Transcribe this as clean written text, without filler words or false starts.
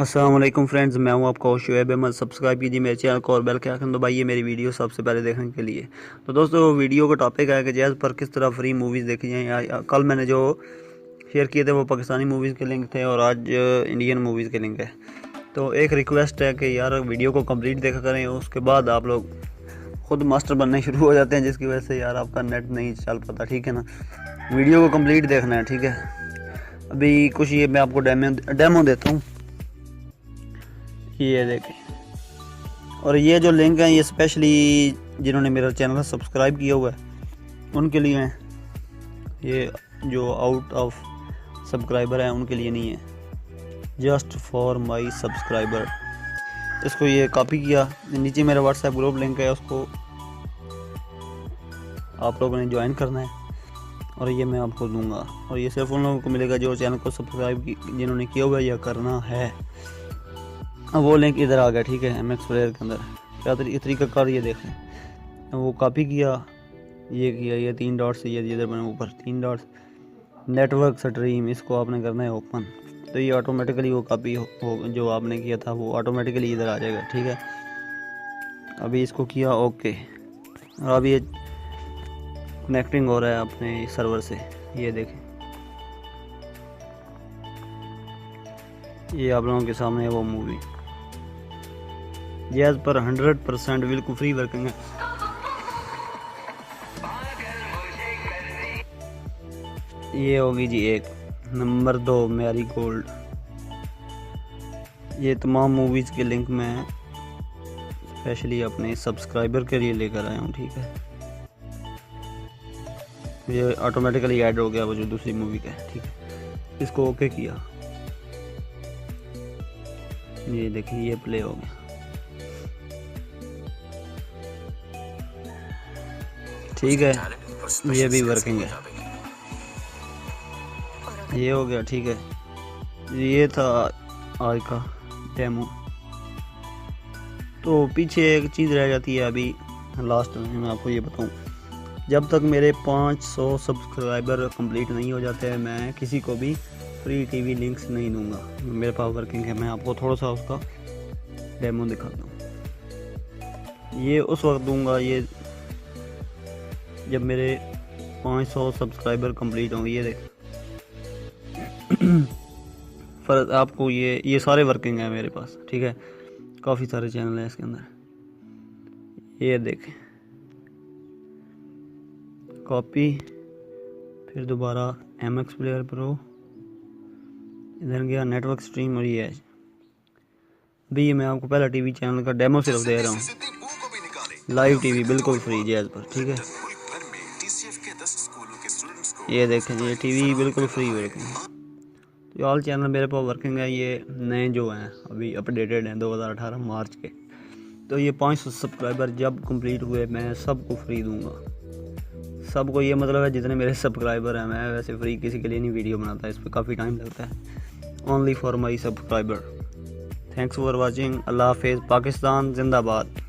अस्सलाम वालेकुम फ्रेंड्स, मैं हूं आपका होस्ट शुएब अहमद। सब्सक्राइब कीजिए मेरे चैनल को और बेल के आइकन दबाइए मेरी वीडियो सबसे पहले देखने के लिए। तो दोस्तों, वीडियो का टॉपिक है कि जैज़ पर किस तरह फ्री मूवीज़ देखी जाएँ। कल मैंने जो शेयर किए थे वो पाकिस्तानी मूवीज़ के लिंक थे और आज इंडियन मूवीज़ के लिंक है। तो एक रिक्वेस्ट है कि यार वीडियो को कंप्लीट देखा करें, उसके बाद आप लोग खुद मास्टर बनने शुरू हो जाते हैं, जिसकी वजह से यार आपका नेट नहीं चल पाता। ठीक है ना, वीडियो को कंप्लीट देखना है। ठीक है, अभी कुछ ये मैं आपको डेमो देता हूँ, ये देखें। और ये जो लिंक है ये स्पेशली जिन्होंने मेरा चैनल सब्सक्राइब किया हुआ है उनके लिए है। ये जो आउट ऑफ सब्सक्राइबर हैं उनके लिए नहीं है, जस्ट फॉर माई सब्सक्राइबर। इसको ये कॉपी किया, नीचे मेरा व्हाट्सएप ग्रुप लिंक है, उसको आप लोगों ने ज्वाइन करना है और ये मैं आपको दूंगा। और ये सिर्फ उन लोगों को मिलेगा जो चैनल को सब्सक्राइब जिन्होंने किया हुआ है या करना है। वो लिंक इधर आ गया। ठीक है, MX प्लेयर के अंदर क्या तरीका कर, ये देखें। वो कॉपी किया, ये किया, ये 3 डॉट्स, ये इधर बने ऊपर 3 डॉट्स, नेटवर्क स्ट्रीम, इसको आपने करना है ओपन। तो ये ऑटोमेटिकली वो कॉपी हो जो आपने किया था वो ऑटोमेटिकली इधर आ जाएगा। ठीक है, अभी इसको किया ओके, और अभी ये कनेक्टिंग हो रहा है अपने सर्वर से। ये देखें, ये आप लोगों के सामने है वो मूवी। जैज़ पर 100% बिल्कुल फ्री वर्किंग है। ये होगी जी 1 नंबर 2 मैरी गोल्ड। ये तमाम मूवीज़ के लिंक मैं स्पेशली अपने सब्सक्राइबर के लिए लेकर आया हूँ। ठीक है, ये ऑटोमेटिकली ऐड हो गया वो जो दूसरी मूवी का है। ठीक है, इसको ओके किया, ये देखिए ये प्ले हो गया। ठीक है, ये भी वर्किंग है, ये हो गया। ठीक है, ये था आज का डेमो। तो पीछे एक चीज़ रह जाती है अभी लास्ट में, मैं आपको ये बताऊं, जब तक मेरे 500 सब्सक्राइबर कंप्लीट नहीं हो जाते हैं मैं किसी को भी फ्री टीवी लिंक्स नहीं दूंगा। मेरे पास वर्किंग है, मैं आपको थोड़ा सा उसका डेमो दिखाता हूँ। ये उस वक्त दूंगा ये जब मेरे 500 सब्सक्राइबर कंप्लीट होंगे। ये देख फर्क आपको, ये सारे वर्किंग है मेरे पास। ठीक है, काफ़ी सारे चैनल हैं इसके अंदर। ये देखें, कॉपी, फिर दोबारा MX प्लेयर प्रो, इधर गया नेटवर्क स्ट्रीम, और ये है। अभी ये मैं आपको पहला टीवी चैनल का डेमो सिर्फ दे रहा हूँ, लाइव टीवी बिल्कुल फ्री जैज़ पर। ठीक है, ये देखें, ये टीवी बिल्कुल फ्री वर्किंग है। तो ऑल चैनल मेरे पास वर्किंग है। ये नए जो हैं अभी अपडेटेड हैं 2018 मार्च के। तो ये 500 सब्सक्राइबर जब कंप्लीट हुए मैं सबको फ्री दूंगा। सबको, ये मतलब है जितने मेरे सब्सक्राइबर हैं। मैं वैसे फ्री किसी के लिए नहीं वीडियो बनाता, इस पर काफ़ी टाइम लगता है। Only for my subscriber. Thanks for watching. अल्लाह हाफिज़। पाकिस्तान जिंदाबाद।